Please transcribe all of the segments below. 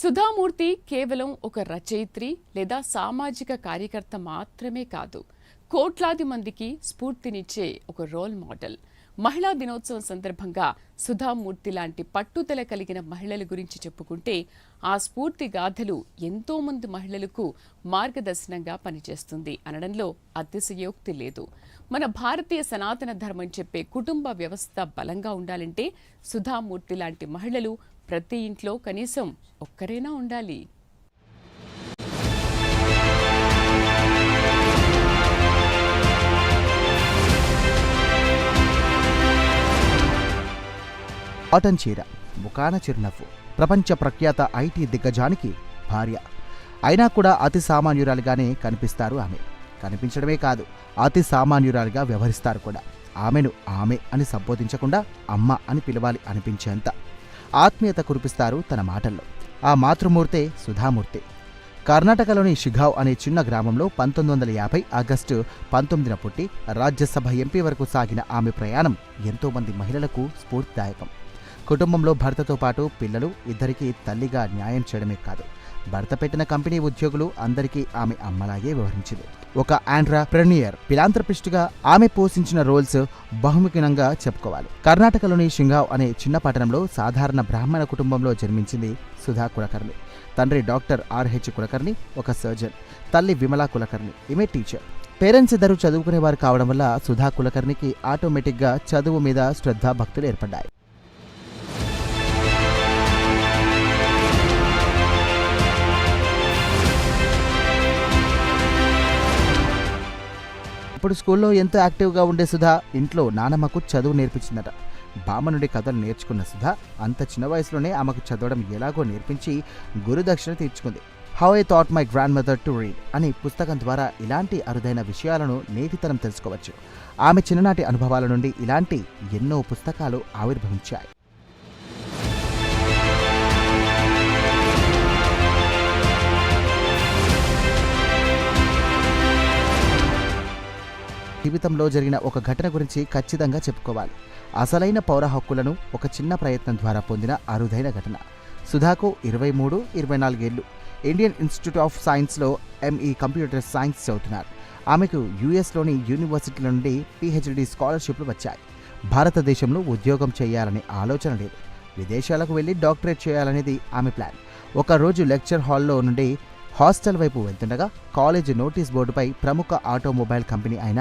సుధామూర్తి కేవలం ఒక రచయిత్రి లేదా సామాజిక కార్యకర్త మాత్రమే కాదు, కోట్లాది మందికి స్ఫూర్తినిచ్చే ఒక రోల్ మోడల్. మహిళా దినోత్సవం సందర్భంగా సుధామూర్తి లాంటి పట్టుదల కలిగిన మహిళల గురించి చెప్పుకుంటే ఆ స్ఫూర్తి గాథలు ఎంతో మంది మహిళలకు మార్గదర్శనంగా పనిచేస్తుంది అనడంలో అతిశయోక్తి లేదు. మన భారతీయ సనాతన ధర్మం చెప్పే కుటుంబ వ్యవస్థ బలంగా ఉండాలంటే సుధామూర్తి లాంటి మహిళలు ప్రతి ఇంట్లో కనీసం ఒక్కరైనా ఉండాలి. కాటన్ చీర, ముఖాన చిరునవ్వు, ప్రపంచ ప్రఖ్యాత ఐటీ దిగ్గజానికి భార్య అయినా కూడా అతి సామాన్యురాలిగానే కనిపిస్తారు ఆమె. కనిపించడమే కాదు, అతి సామాన్యురాలిగా వ్యవహరిస్తారు కూడా. ఆమెను ఆమె అని సంబోధించకుండా అమ్మ అని పిలవాలి అనిపించేంత ఆత్మీయత కురిపిస్తారు తన మాటల్లో. ఆ మాతృమూర్తే సుధామూర్తి. కర్ణాటకలోని షిగావ్ అనే చిన్న గ్రామంలో 1950 ఆగస్టు 19న పుట్టి రాజ్యసభ ఎంపీ వరకు సాగిన ఆమె ప్రయాణం ఎంతోమంది మహిళలకు స్ఫూర్తిదాయకం. కుటుంబంలో భర్తతో పాటు పిల్లలు ఇద్దరికీ తల్లిగా న్యాయం చేయడమే కాదు, భర్త పెట్టిన కంపెనీ ఉద్యోగులు అందరికీ ఆమె అమ్మలాగే వ్యవహరించింది. ఒక ఆంట్రప్రెన్యూర్, ఫిలాంథ్రపిస్ట్గా ఆమె పోషించిన రోల్స్ బహుముఖంగా చెప్పుకోవాలి. కర్ణాటకలోని షిగావ్ అనే చిన్న పట్టణంలో సాధారణ బ్రాహ్మణ కుటుంబంలో జన్మించింది సుధా కులకర్ణి. తండ్రి డాక్టర్ ఆర్హెచ్ కులకర్ణి ఒక సర్జన్, తల్లి విమలా కులకర్ణి ఈమె టీచర్. పేరెంట్స్ ఇద్దరు చదువుకునేవారు కావడం వల్ల సుధా కులకర్ణికి ఆటోమేటిక్గా చదువు మీద శ్రద్ధ భక్తులు ఏర్పడ్డాయి. ఇప్పుడు స్కూల్లో ఎంతో యాక్టివ్గా ఉండే సుధా ఇంట్లో నానమ్మకు చదువు నేర్పించిందట. బామ్మ నుండి కథలు నేర్చుకున్న సుధా అంత చిన్న వయసులోనే ఆమెకు చదవడం ఎలాగో నేర్పించి గురుదక్షిణ తీర్చుకుంది. How I taught my grandmother to read అనే పుస్తకం ద్వారా ఇలాంటి అరుదైన విషయాలను నేటితరం తెలుసుకోవచ్చు. ఆమె చిన్ననాటి అనుభవాల నుండి ఇలాంటి ఎన్నో పుస్తకాలు ఆవిర్భవించాయి. జీవితంలో జరిగిన ఒక ఘటన గురించి ఖచ్చితంగా చెప్పుకోవాలి. అసలైన పౌర హక్కులను ఒక చిన్న ప్రయత్నం ద్వారా పొందిన అరుదైన ఘటన. సుధాకు 23-24 ఏళ్లు. ఇండియన్ ఇన్స్టిట్యూట్ ఆఫ్ సైన్స్లో ఎంఈ కంప్యూటర్ సైన్స్ చదువుతున్నారు. ఆమెకు యుఎస్లోని యూనివర్సిటీల నుండి పిహెచ్డి స్కాలర్షిప్లు వచ్చాయి. భారతదేశంలో ఉద్యోగం చేయాలనే ఆలోచన లేదు. విదేశాలకు వెళ్ళి డాక్టరేట్ చేయాలనేది ఆమె ప్లాన్. ఒకరోజు లెక్చర్ హాల్లో నుండి హాస్టల్ వైపు వెళ్తుండగా కాలేజ్ నోటీస్ బోర్డుపై ప్రముఖ ఆటోమొబైల్ కంపెనీ అయిన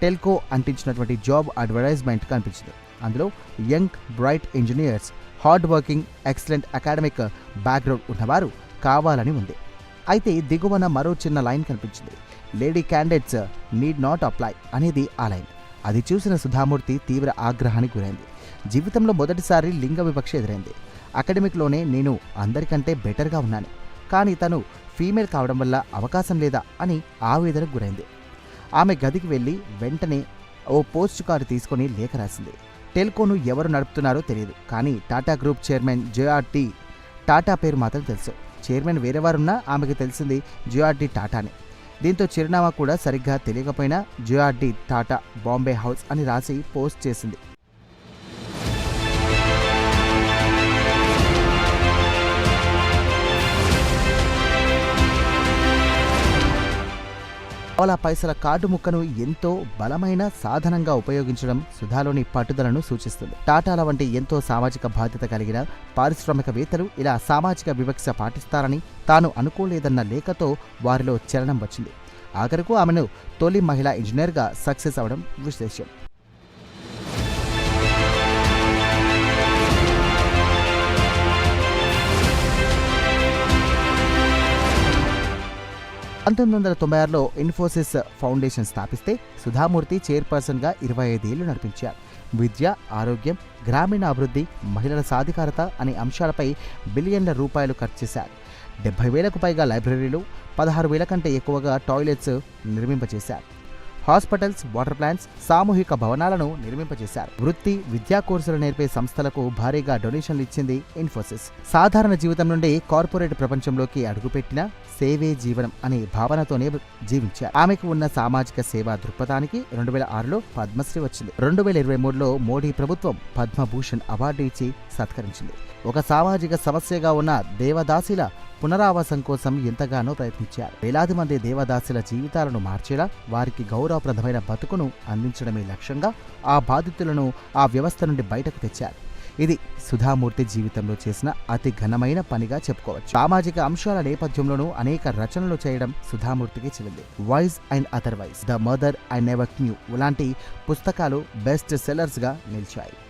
టెల్కో అంటించినటువంటి జాబ్ అడ్వర్టైజ్మెంట్ కనిపించింది. అందులో young bright engineers, hard working, excellent academic background ఉన్నవారు కావాలని ఉంది. అయితే దిగువన మరో చిన్న లైన్ కనిపించింది. Lady candidates need not apply అనేది ఆ లైన్. అది చూసిన సుధామూర్తి తీవ్ర ఆగ్రహానికి గురైంది. జీవితంలో మొదటిసారి లింగ వివక్ష ఎదురైంది. అకాడమిక్లోనే నేను అందరికంటే బెటర్గా ఉన్నాను, కానీ తను ఫీమేల్ కావడం వల్ల అవకాశం లేదా అని ఆవేదనకు గురైంది. ఆమె గదికి వెళ్ళి వెంటనే ఓ పోస్ట్ కార్డు తీసుకొని లేఖ రాసింది. టెల్కోను ఎవరు నడుపుతున్నారో తెలియదు, కానీ టాటా గ్రూప్ చైర్మన్ జేఆర్టీ టాటా పేరు మాత్రం తెలుసు. చైర్మన్ వేరేవారున్నా ఆమెకు తెలిసింది జేఆర్టీ టాటానే. దీంతో చిరునామా కూడా సరిగ్గా తెలియకపోయినా జేఆర్టీ టాటా బాంబే హౌస్ అని రాసి పోస్ట్ చేసింది. చాలా పైసల కార్డు ముక్కను ఎంతో బలమైన సాధనంగా ఉపయోగించడం సుధాలోని పట్టుదలను సూచిస్తుంది. టాటాల వంటి ఎంతో సామాజిక బాధ్యత కలిగిన పారిశ్రామికవేత్తలు ఇలా సామాజిక వివక్ష పాటిస్తారని తాను అనుకోలేదన్న లేఖతో వారిలో చలనం వచ్చింది. ఆఖరకు ఆమెను తొలి మహిళా ఇంజనీర్గా సక్సెస్ అవడం విశేషం. (1996లో ఇన్ఫోసిస్ ఫౌండేషన్ స్థాపిస్తే సుధామూర్తి చైర్పర్సన్గా 25 ఏళ్లు నడిపించారు. విద్య, ఆరోగ్యం, గ్రామీణ అభివృద్ధి, మహిళల సాధికారత అనే అంశాలపై బిలియన్ల రూపాయలు ఖర్చు చేశారు. 70,000కు పైగా లైబ్రరీలు, 16,000 కంటే ఎక్కువగా టాయిలెట్స్ నిర్మింపచేశారు. హాస్పిటల్స్, వాటర్ ప్లాంట్స్, సామూహిక భవనాలను నిర్మింపజేశారు. వృత్తి, విద్యా కోర్సులు నేర్పే సంస్థలకు భారీగా డొనేషన్లు ఇచ్చింది ఇన్ఫోసిస్. సాధారణ జీవితం నుండి కార్పొరేట్ ప్రపంచంలోకి అడుగుపెట్టిన సేవే జీవనం అనే భావనతోనే జీవించారు. ఆమెకు ఉన్న సామాజిక సేవా దృక్పథానికి 2006లో పద్మశ్రీ వచ్చింది. 2023లో మోడీ ప్రభుత్వం పద్మభూషణ్ అవార్డు ఇచ్చి సత్కరించింది. ఒక సామాజిక సమస్యగా ఉన్న దేవదాసిల పునరావాసం కోసం ఎంతగానో ప్రయత్నించారు. వేలాది మంది దేవదాసిల జీవితాలను మార్చేలా వారికి గౌరవప్రదమైన బతుకును అందించడమే లక్ష్యంగా ఆ బాధితులను ఆ వ్యవస్థ నుండి బయటకు తెచ్చారు. ఇది సుధామూర్తి జీవితంలో చేసిన అతి ఘనమైన పనిగా చెప్పుకోవచ్చు. సామాజిక అంశాల నేపథ్యంలోనూ అనేక రచనలు చేయడం సుధామూర్తికి చెల్లింది. Wise and otherwise, the mother I never knew లాంటి పుస్తకాలు బెస్ట్ సెల్లర్స్గా నిలిచాయి.